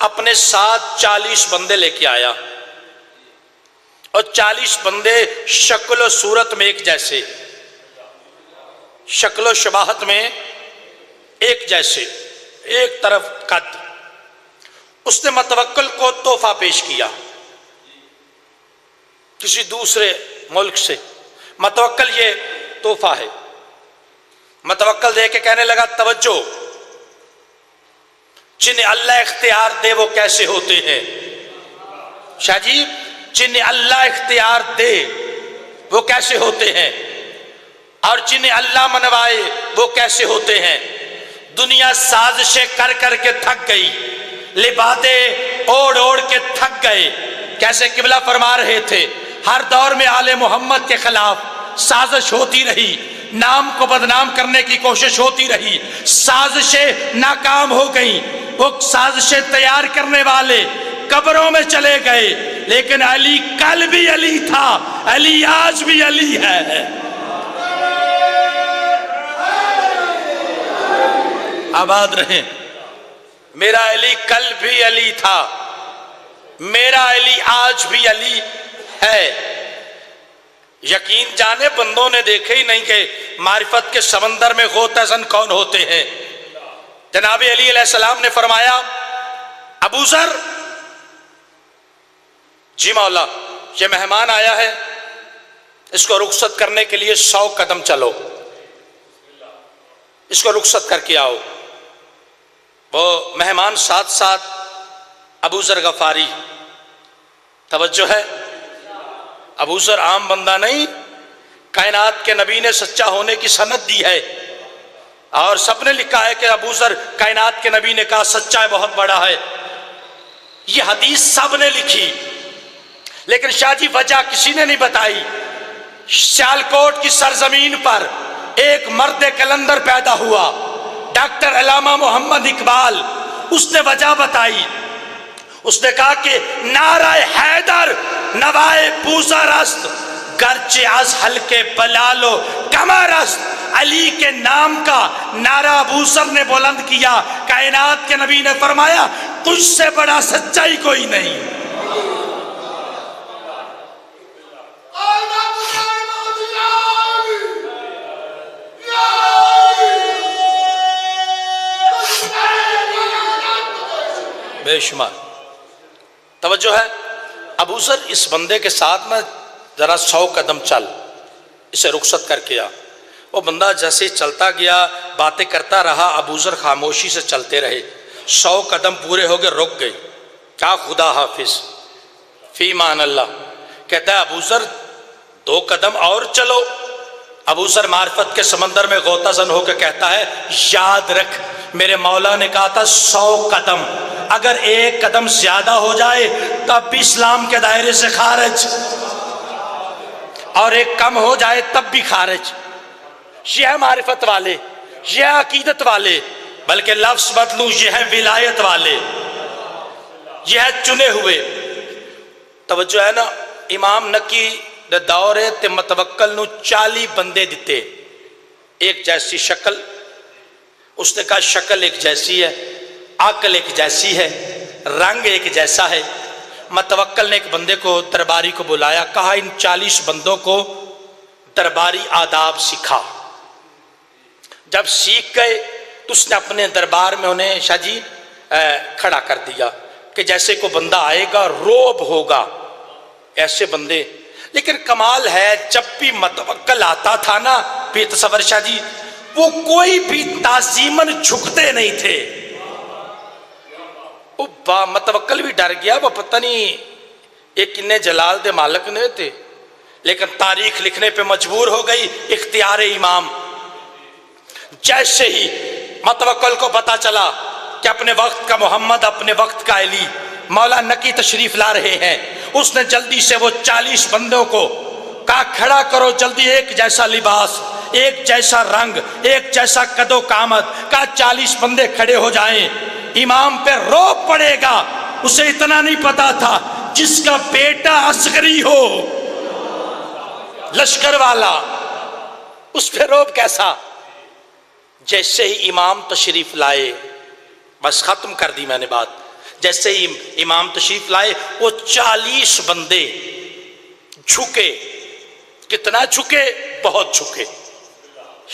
اپنے ساتھ 40 بندے لے کے آیا، اور 40 بندے شکل و صورت میں ایک جیسے، شکل و شباہت میں ایک جیسے، ایک طرف قد. اس نے متوکل کو تحفہ پیش کیا کسی دوسرے ملک سے. متوکل یہ تحفہ ہے. متوکل دے کے کہنے لگا توجہ، جنہیں اللہ اختیار دے وہ کیسے ہوتے ہیں؟ شاہ جی، جنہیں اللہ اختیار دے وہ کیسے ہوتے ہیں، اور جنہیں اللہ منوائے وہ کیسے ہوتے ہیں؟ دنیا سازشیں کر کر کے تھک گئی، لبادیں اوڑ اوڑ کے تھک گئے. کیسے قبلہ فرما رہے تھے، ہر دور میں آل محمد کے خلاف سازش ہوتی رہی، نام کو بدنام کرنے کی کوشش ہوتی رہی، سازشیں ناکام ہو گئیں. وہ سازشیں تیار کرنے والے قبروں میں چلے گئے، لیکن علی کل بھی علی تھا، علی آج بھی علی ہے. آباد رہیں. میرا علی کل بھی علی تھا، میرا علی آج بھی علی ہے. یقین جانے بندوں نے دیکھے ہی نہیں کہ معرفت کے سمندر میں غوطہ زن کون ہوتے ہیں. جناب علی علیہ السلام نے فرمایا ابو ذر، جی مولا یہ مہمان آیا ہے، اس کو رخصت کرنے کے لیے 100 قدم چلو، اس کو رخصت کر کے آؤ. وہ مہمان ساتھ ساتھ ابو ذر غفاری. توجہ ہے، ابو ذر عام بندہ نہیں، کائنات کے نبی نے سچا ہونے کی سند دی ہے، اور سب نے لکھا ہے کہ ابو ذر کائنات کے نبی نے کہا سچا ہے، بہت بڑا ہے. یہ حدیث سب نے لکھی، لیکن شاہ جی وجہ کسی نے نہیں بتائی. سیالکوٹ کی سرزمین پر ایک مرد کلندر پیدا ہوا، ڈاکٹر علامہ محمد اقبال. اس نے وجہ بتائی، اس نے کہا کہ نعرہ حیدر نوائے بوزہ رست، گرچہ از حلقے بلالو کمر است. علی کے نام کا نعرہ ابو ذر نے بلند کیا. کائنات کے نبی نے فرمایا تجھ سے بڑا سچائی کوئی نہیں. بے شمار. توجہ ہے. ابو ذر اس بندے کے ساتھ میں ذرا 100 قدم چل، اسے رخصت کر کے آ. وہ بندہ جیسے چلتا گیا باتیں کرتا رہا، ابو ذر خاموشی سے چلتے رہے. 100 قدم پورے ہو گئے، رک گئے. کیا خدا حافظ فی مان اللہ. کہتا ہے ابو ذر 2 قدم اور چلو. ابو ذر معرفت کے سمندر میں غوطہ زن ہو کے کہتا ہے یاد رکھ میرے مولا نے کہا تھا 100 قدم، اگر 1 قدم زیادہ ہو جائے تب بھی اسلام کے دائرے سے خارج، اور 1 کم ہو جائے تب بھی خارج. یہ ہے معرفت والے، یہ ہے عقیدت والے، بلکہ لفظ بدلوں یہ ہے ولایت والے، یہ ہے چنے ہوئے. توجہ ہے نا. امام نقی دے دورے تے متوکل نو 40 بندے دیتے، ایک جیسی شکل، اس نے کہا شکل ایک جیسی ہے، عقل ایک جیسی ہے، رنگ ایک جیسا ہے۔ متوکل نے ایک بندے کو درباری کو بلایا، کہا ان 40 بندوں کو درباری آداب سکھا۔ جب سیکھ گئے تو اس نے اپنے دربار میں انہیں شاہ جی کھڑا کر دیا کہ جیسے کوئی بندہ آئے گا روب ہوگا، ایسے بندے۔ لیکن کمال ہے جب بھی متوکل آتا تھا نا پیر تصور شاہ جی، وہ کوئی بھی تعظیماً جھکتے نہیں تھے۔ وہ متوکل بھی ڈر گیا، وہ پتہ نہیں ایک کنے جلال دے مالک نے تھے، لیکن تاریخ لکھنے پہ مجبور ہو گئی اختیار امام۔ جیسے ہی متوکل کو پتا چلا کہ اپنے وقت کا محمد، اپنے وقت کا علی، مولا نقی تشریف لا رہے ہیں، اس نے جلدی سے وہ 40 بندوں کو کہا کھڑا کرو جلدی، ایک جیسا لباس، ایک جیسا رنگ، ایک جیسا قد و قامت۔ کہا 40 بندے کھڑے ہو جائیں، امام پہ روب پڑے گا۔ اسے اتنا نہیں پتا تھا جس کا بیٹا عسکری ہو، لشکر والا، اس پہ روب کیسا۔ جیسے ہی امام تشریف لائے، بس ختم کر دی میں نے بات، جیسے ہی امام تشریف لائے وہ 40 بندے جھکے۔ کتنا جھکے؟ بہت جھکے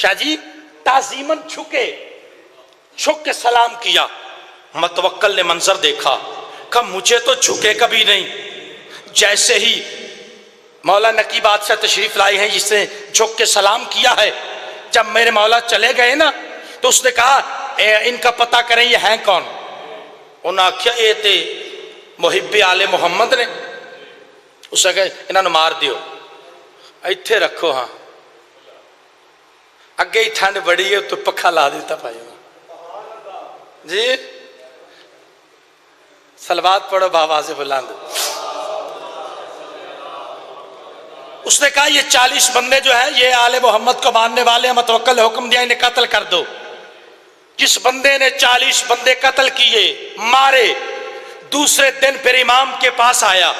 شاہ جی، تعظیماً جھکے، جھک کے سلام کیا۔ متوکل نے منظر دیکھا، کہا مجھے تو جھکے کبھی نہیں۔ جیسے ہی مولا نقی بادشاہ تشریف لائے ہیں جس نے جھک کے سلام کیا ہے، جب میرے مولا چلے گئے نا تو اس نے کہا ان کا پتہ کریں یہ ہیں کون۔ انہوں نے کہا یہ تے محب آل محمد نے۔ اس نے کہا انہوں نے مار دیو، ایتھے رکھو، ہاں اگے ہی ٹھنڈ بڑی ہے تو پکھا لا دیتا بھائی جی۔ صلوات پڑھو بآواز بلند۔ اس نے کہا یہ 40 بندے جو ہیں یہ آل محمد کو ماننے والے ہیں، متوکل نے حکم دیا انہیں قتل کر دو۔ جس بندے نے 40 بندے قتل کیے، مارے، دوسرے دن پھر امام کے پاس آیا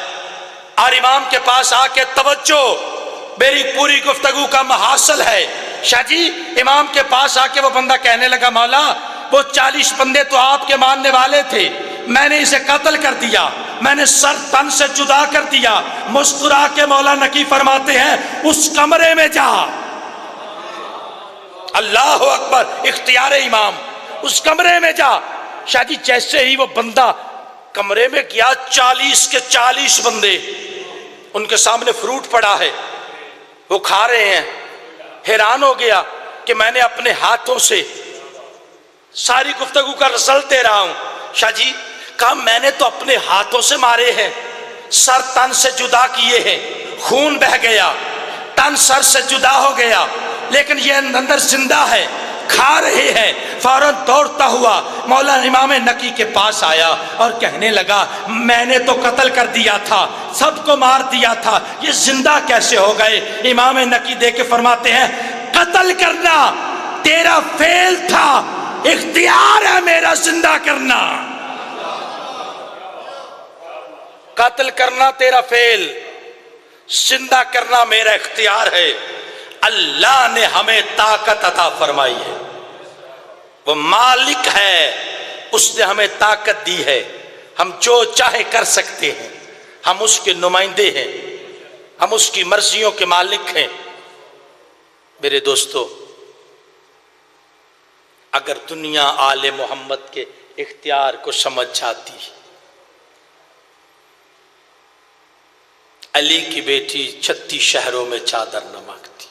اور امام کے پاس آ کے توجہ، میری پوری گفتگو کا محاصل ہے شاہ جی، امام کے پاس آ کے وہ بندہ کہنے لگا مولا وہ 40 بندے تو آپ کے ماننے والے تھے، میں نے اسے قتل کر دیا، میں نے سر تن سے جدا کر دیا۔ مسکرا کے مولا نقی فرماتے ہیں اس کمرے میں جا، اللہ اکبر، اختیار امام، اس کمرے میں جا۔ شاہ جی جیسے ہی وہ بندہ کمرے میں گیا، 40 کے 40 بندے، ان کے سامنے فروٹ پڑا ہے، وہ کھا رہے ہیں۔ حیران ہو گیا کہ میں نے اپنے ہاتھوں سے ساری گفتگو کا رزلٹ دے رہا ہوں۔ شاہ جی کہا میں نے تو اپنے ہاتھوں سے مارے ہیں، سر تن سے جدا کیے ہیں، خون بہ گیا، تن سر سے جدا ہو گیا، لیکن یہ اندر زندہ ہے، کھا رہے ہیں۔ فوراً دوڑتا ہوا مولا امام نقی کے پاس آیا اور کہنے لگا میں نے تو قتل کر دیا تھا، سب کو مار دیا تھا، یہ زندہ کیسے ہو گئے؟ امام نقی دے کے فرماتے ہیں قتل کرنا تیرا فعل تھا، اختیار ہے میرا زندہ کرنا۔ قتل کرنا تیرا فعل، زندہ کرنا میرا اختیار ہے۔ اللہ نے ہمیں طاقت عطا فرمائی ہے، وہ مالک ہے، اس نے ہمیں طاقت دی ہے، ہم جو چاہے کر سکتے ہیں، ہم اس کے نمائندے ہیں، ہم اس کی مرضیوں کے مالک ہیں۔ میرے دوستو، اگر دنیا آل محمد کے اختیار کو سمجھ جاتی، علی کی بیٹی 36 شہروں میں چادر نہ مانگتی۔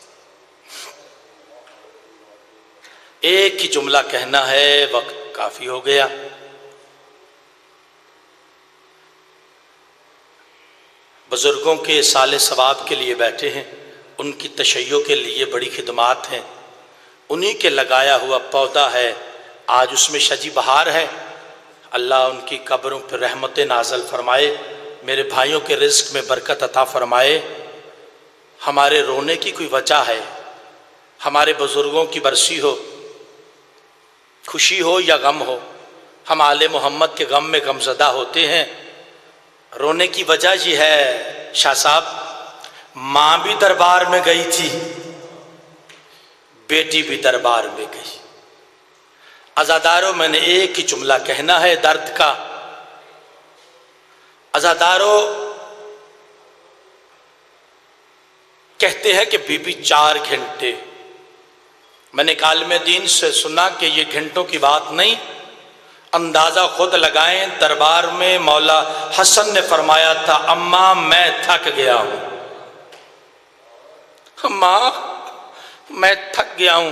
ایک ہی جملہ کہنا ہے، وقت کافی ہو گیا۔ بزرگوں کے سال ثواب کے لیے بیٹھے ہیں، ان کی تشیع کے لیے بڑی خدمات ہیں، انہی کے لگایا ہوا پودا ہے، آج اس میں شجی بہار ہے۔ اللہ ان کی قبروں پر رحمت نازل فرمائے، میرے بھائیوں کے رزق میں برکت عطا فرمائے۔ ہمارے رونے کی کوئی وجہ ہے؟ ہمارے بزرگوں کی برسی ہو، خوشی ہو یا غم ہو، ہم آل محمد کے غم میں غمزدہ ہوتے ہیں۔ رونے کی وجہ یہ ہے شاہ صاحب، ماں بھی دربار میں گئی تھی، بیٹی بھی دربار میں گئی، عزاداروں میں نے ایک ہی جملہ کہنا ہے درد کا. عزاداروں کہتے ہیں کہ بی بی 4 گھنٹے. میں نے عالم دین سے سنا کہ یہ گھنٹوں کی بات نہیں، اندازہ خود لگائیں. دربار میں مولا حسن نے فرمایا تھا اماں میں تھک گیا ہوں، اماں میں تھک گیا ہوں،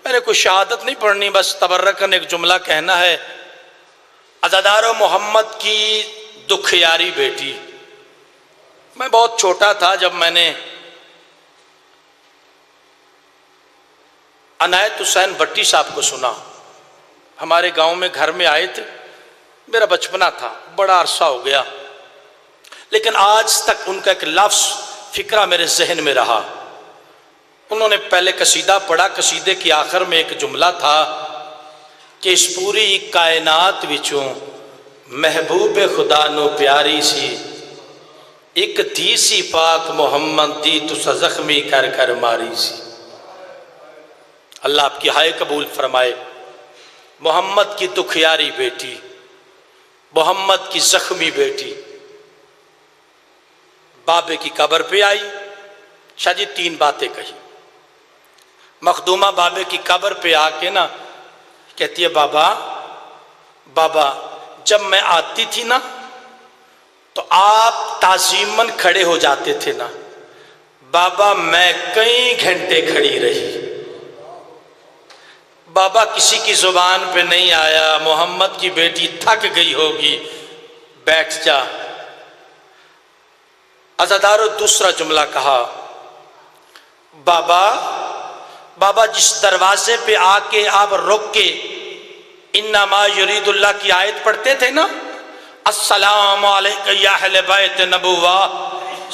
میں نے کوئی شہادت نہیں پڑھنی، بس تبرکن ایک جملہ کہنا ہے. عزاداروں محمد کی دکھیاری بیٹی. میں بہت چھوٹا تھا جب میں نے عنایت حسین بٹی صاحب کو سنا. ہمارے گاؤں میں گھر میں آئے تھے، میرا بچپنا تھا، بڑا عرصہ ہو گیا، لیکن آج تک ان کا ایک لفظ فکرہ میرے ذہن میں رہا. انہوں نے پہلے قصیدہ پڑھا، قصیدے کی آخر میں ایک جملہ تھا کہ اس پوری کائنات وچوں محبوب خدا نو پیاری سی ایک تھی سی پاک محمد دی تسا زخمی کر کر ماری سی. اللہ آپ کی ہائے قبول فرمائے. محمد کی دکھیاری بیٹی، محمد کی زخمی بیٹی بابے کی قبر پہ آئی. شاہ جی 3 باتیں کہی. مخدومہ بابے کی قبر پہ آ کے نا کہتی ہے بابا جب میں آتی تھی نا تو آپ تعظیماً کھڑے ہو جاتے تھے نا، بابا میں کئی گھنٹے کھڑی رہی. بابا کسی کی زبان پہ نہیں آیا محمد کی بیٹی تھک گئی ہوگی، بیٹھ جا. عزادارو دوسرا جملہ کہا، بابا جس دروازے پہ آ کے آپ رک کے انما یرید اللہ کی آیت پڑھتے تھے نا، السلام علیکم یا اہل بیت نبوہ،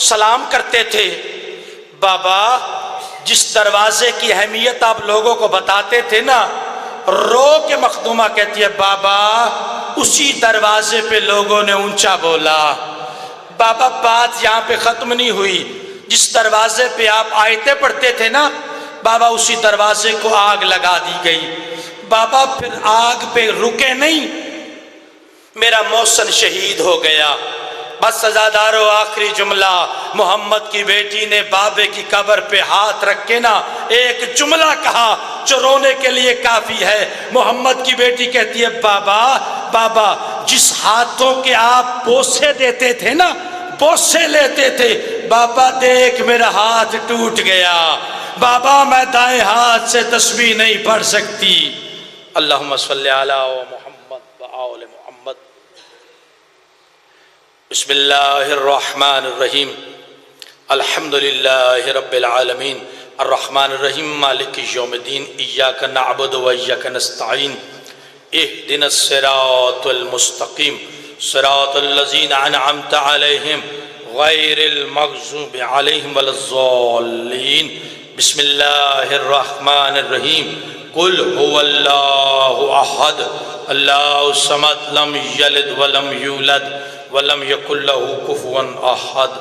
سلام کرتے تھے. بابا جس دروازے کی اہمیت آپ لوگوں کو بتاتے تھے نا، رو کے مخدومہ کہتی ہے بابا اسی دروازے پہ لوگوں نے اونچا بولا. بابا بات یہاں پہ ختم نہیں ہوئی. جس دروازے پہ آپ آیتیں پڑھتے تھے نا، بابا اسی دروازے کو آگ لگا دی گئی. بابا پھر آگ پہ رکے نہیں، میرا محسن شہید ہو گیا. بس عزادارو آخری جملہ، محمد کی بیٹی نے بابے کی قبر پہ ہاتھ رکھ کے نا ایک جملہ کہا جو رونے کے لیے کافی ہے. محمد کی بیٹی کہتی ہے بابا جس ہاتھوں کے آپ بوسے دیتے تھے نا، بوسے لیتے تھے، بابا دیکھ میرا ہاتھ ٹوٹ گیا. بابا میں دائیں ہاتھ سے تسبیح نہیں پڑھ سکتی. اللہم صلی علی محمد و آل محمد. بسم اللہ الرحمن الرحیم. الحمدللہ رب العالمین الرحمن الرحیم مالک یوم الدین. ایاک نعبد و ایاک نستعین. اہدنا الصراط المستقیم صراط الذین انعمت علیہم غیر المغضوب علیہم ولا الضالین. بسم اللہ الرحمن الرحیم. قل هو اللہ احد اللہ الصمد لم یلد ولم یولد ولم یکن له کفوا احد.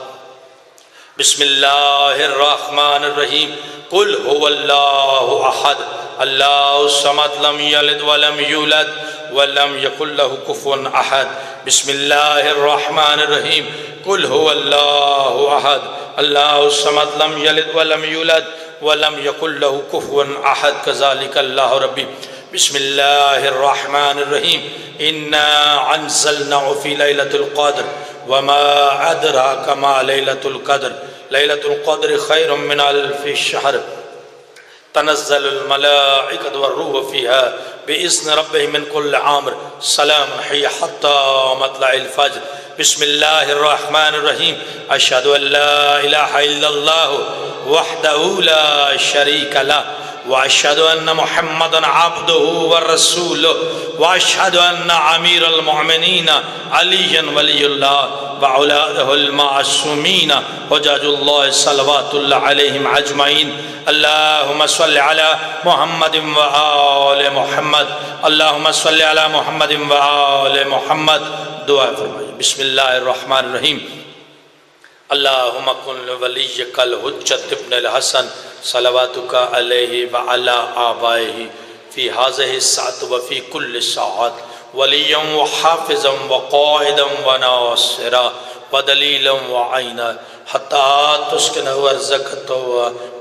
بسم اللہ الرحمن الرحیم. قل هو اللہ احد اللہ الصمد لم یلد ولم یولد ولم یکن له کفوا احد. بسم اللہ الرحمن الرحیم. قل هو اللہ احد اللہ الصمد لم یلد ولم یولد ولم یکن له کفوا احد. کذالک اللہ ربی. بسم اللہ الرحمن الرحیم. انا انزلناه فی لیلۃ القدر وما ادراک ما لیلۃ القدر. لیلۃ القدر خیر من الف شہر. تنزل الملائکۃ والروح فیها بإذن ربهم من كل عامر. سلام هي حتى مطلع الفجر. بسم اللہ الرحمن الرحیم. اشہد ان لا الہ الا اللہ وحدہ لا شریک لہ واشہد ان محمدا عبدہ ورسولہ واشہد ان امیر المؤمنین علی ولی اللہ وأولادہ المعصومین حجج اللہ صلوات اللہ علیہم اجمعین. اللہم صل علی محمد وآل محمد. اللہم صل علی محمد وآل محمد. دعا فرمائیے. بسم اللہ الرحمن الرحیم. اللہم کن ولیک الحجت ابن الحسن صلواتک علیہ وعلی آبائہ فی هذه الساعة وفی کل ساعت ولیا وحافظا وقائدا وناصرا ودلیلا وعینا حتی تسکنہ ارزقہ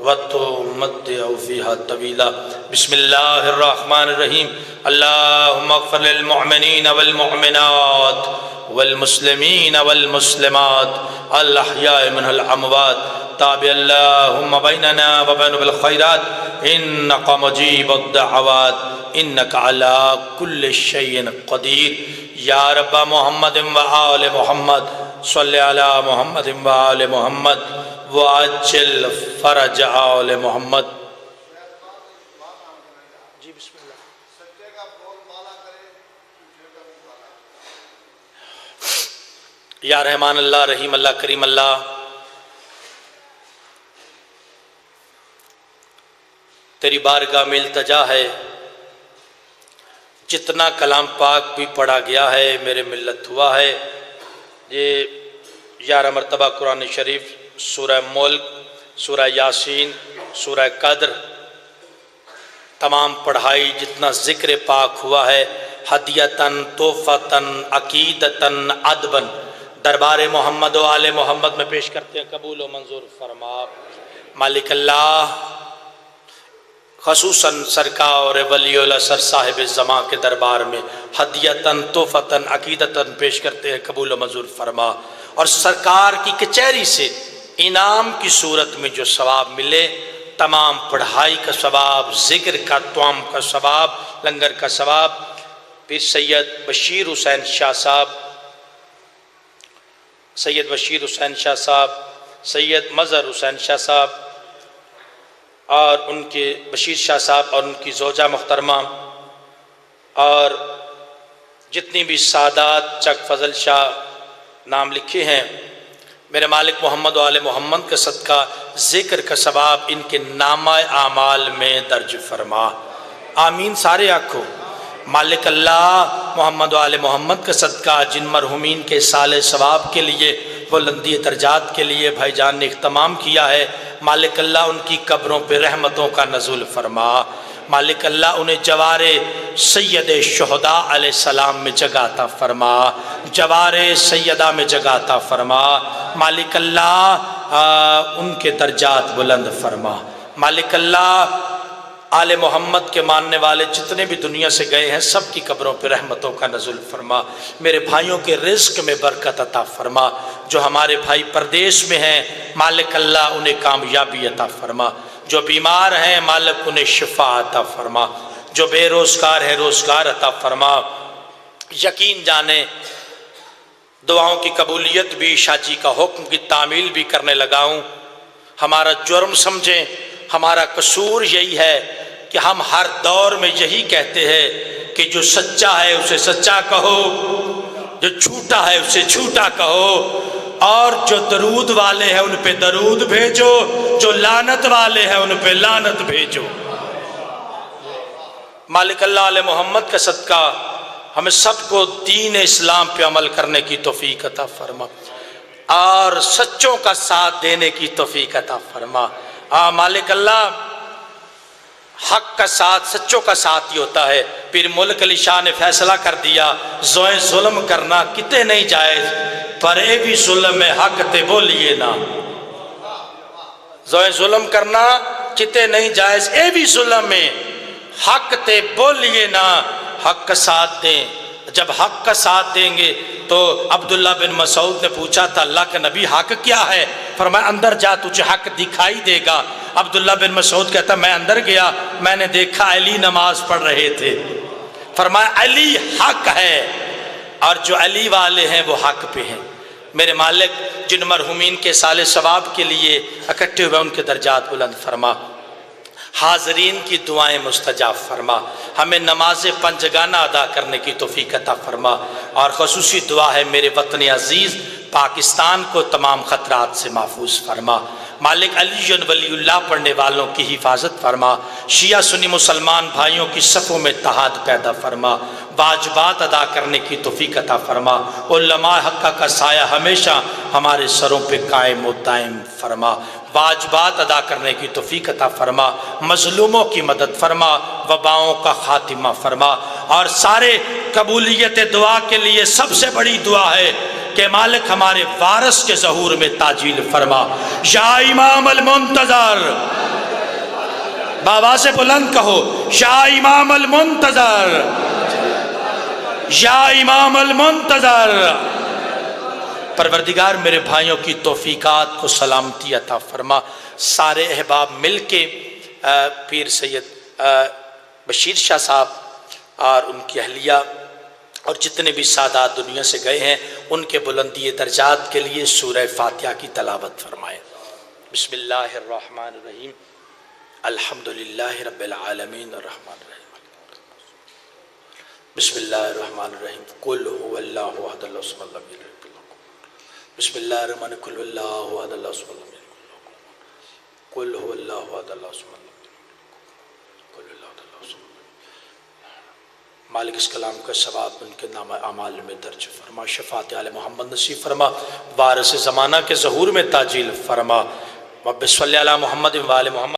وتمتع فیہا طویلا۔ بسم اللہ الرحمن الرحیم۔ اللہم اغفر للمؤمنین والمؤمنات والمسلمین والمسلمات الاحیاء من الاموات تابع اللہم بیننا وبین بالخیرات انک مجیب الدعوات انک علی کل شیء قدیر۔ یا رب محمد و آل محمد صلی علی محمد و آل محمد وعجل فرج آل محمد۔ جی بسم اللہ۔ یا رحمان اللہ رحیم اللہ کریم اللہ، تیری بارگاہ میں التجا ہے، جتنا کلام پاک بھی پڑھا گیا ہے میرے ملت ہوا ہے، یہ 11 مرتبہ قرآن شریف، سورہ ملک، سورہ یاسین، سورہ قدر تمام پڑھائی، جتنا ذکر پاک ہوا ہے، ہدیتاً تحفۃً عقیدتاً ادباً دربار محمد و آل محمد میں پیش کرتے ہیں، قبول و منظور فرما۔ مالک اللہ خصوصاً سرکار ولی اللہ سر صاحب زمان کے دربار میں ہدیتاً تحفتاً عقیدتاً پیش کرتے ہیں، قبول و منظور فرما، اور سرکار کی کچہری سے انعام کی صورت میں جو ثواب ملے، تمام پڑھائی کا ثواب، ذکر کا، توام کا ثواب، لنگر کا ثواب، پھر سید بشیر حسین شاہ صاحب، سید بشیر حسین شاہ صاحب، سید مظہر حسین شاہ صاحب اور ان کے بشیر شاہ صاحب اور ان کی زوجہ محترمہ، اور جتنی بھی سادات چک فضل شاہ نام لکھے ہیں، میرے مالک محمد و آل محمد کا صدقہ ذکر کا ثواب ان کے نامہ اعمال میں درج فرما، آمین سارے آنکھوں۔ مالک اللہ محمد و آل محمد کا صدقہ جن مرحومین کے سال ثواب کے لیے، بلندی درجات کے لیے بھائی جان نے اہتمام کیا ہے، مالک اللہ ان کی قبروں پہ رحمتوں کا نزول فرما، مالک اللہ انہیں جوار سید شہداء علیہ السلام میں جگہ عطا فرما، جوار سیدہ میں جگہ عطا فرما، مالک اللہ ان کے درجات بلند فرما، مالک اللہ آل محمد کے ماننے والے جتنے بھی دنیا سے گئے ہیں سب کی قبروں پہ رحمتوں کا نزول فرما، میرے بھائیوں کے رزق میں برکت عطا فرما، جو ہمارے بھائی پردیش میں ہیں مالک اللہ انہیں کامیابی عطا فرما، جو بیمار ہیں مالک انہیں شفا عطا فرما، جو بے روزگار ہیں روزگار عطا فرما۔ یقین جانیں دعاؤں کی قبولیت بھی، شاہ جی کا حکم کی تعمیل بھی کرنے لگا ہوں، ہمارا جرم سمجھیں، ہمارا قصور یہی ہے کہ ہم ہر دور میں یہی کہتے ہیں کہ جو سچا ہے اسے سچا کہو، جو جھوٹا ہے اسے جھوٹا کہو، اور جو درود والے ہیں ان پہ درود بھیجو، جو لعنت والے ہیں ان پہ لعنت بھیجو۔ مالک اللہ علیہ محمد کا صدقہ ہمیں سب کو دین اسلام پہ عمل کرنے کی توفیق عطا فرما، اور سچوں کا ساتھ دینے کی توفیق عطا فرما۔ مالک اللہ حق کا ساتھ، سچوں کا ساتھ ہی ہوتا ہے۔ پھر ملک علی شاہ نے فیصلہ کر دیا، زوئے ظلم کرنا کتے نہیں جائز، پر اے بھی ظلم میں حق تے بولیے نا۔ زوئے ظلم کرنا کتے نہیں جائز، اے بھی ظلم میں حق تے بولیے نا، حق کا ساتھ دیں۔ جب حق کا ساتھ دیں گے تو عبداللہ بن مسعود نے پوچھا تھا اللہ کے نبی حق کیا ہے؟ فرمایا اندر جا تجھے حق دکھائی دے گا۔ عبداللہ بن مسعود کہتا میں اندر گیا، میں نے دیکھا علی نماز پڑھ رہے تھے۔ فرمایا علی حق ہے، اور جو علی والے ہیں وہ حق پہ ہیں۔ میرے مالک جن مرحومین کے سال ثواب کے لیے اکٹھے ہوئے ان کے درجات بلند فرما، حاضرین کی دعائیں مستجاب فرما، ہمیں نماز پنجگانہ ادا کرنے کی توفیق عطا فرما، اور خصوصی دعا ہے میرے وطن عزیز پاکستان کو تمام خطرات سے محفوظ فرما۔ مالک علی ولی اللہ پڑھنے والوں کی حفاظت فرما، شیعہ سنی مسلمان بھائیوں کی صفوں میں اتحاد پیدا فرما، واجبات ادا کرنے کی توفیق عطا فرما، علماء حق کا سایہ ہمیشہ ہمارے سروں پہ قائم و دائم فرما، واجبات ادا کرنے کی توفیق عطا فرما، مظلوموں کی مدد فرما، وباؤں کا خاتمہ فرما، اور سارے قبولیت دعا کے لیے سب سے بڑی دعا ہے کہ مالک ہمارے وارث کے ظہور میں تاجیل فرما۔ یا امام المنتظر، بابا سے بلند کہو، یا امام المنتظر، یا امام المنتظر۔ پروردگار میرے بھائیوں کی توفیقات کو سلامتی عطا فرما۔ سارے احباب مل کے پیر سید بشیر شاہ صاحب اور ان کی اہلیہ اور جتنے بھی سادات دنیا سے گئے ہیں ان کے بلندی درجات کے لیے سورہ فاتحہ کی تلاوت فرمائیں۔ بسم اللہ الرحمن الرحیم، الحمدللہ رب العالمین الرحمن الرحیم، بسم اللہ الرحمن الرحیم، قل هو اللہ احد اللہ الصمد لم یلد ولم یولد، بسم اللہ الرحمن الرحیم، قل اللہ احد اللہ الصمد لم یلد ولم یولد، قل هو اللہ احد اللہ الصمد لم یلد ولم یولد، قل اللہ احد اللہ الصمد۔ مالک اس کلام کا ثواب ان کے نام اعمال میں درج فرما، شفاعت آل محمد نصیب فرما، وارث زمانہ کے ظہور میں تاجیل فرما، رب صلی علی محمد و آل محمد۔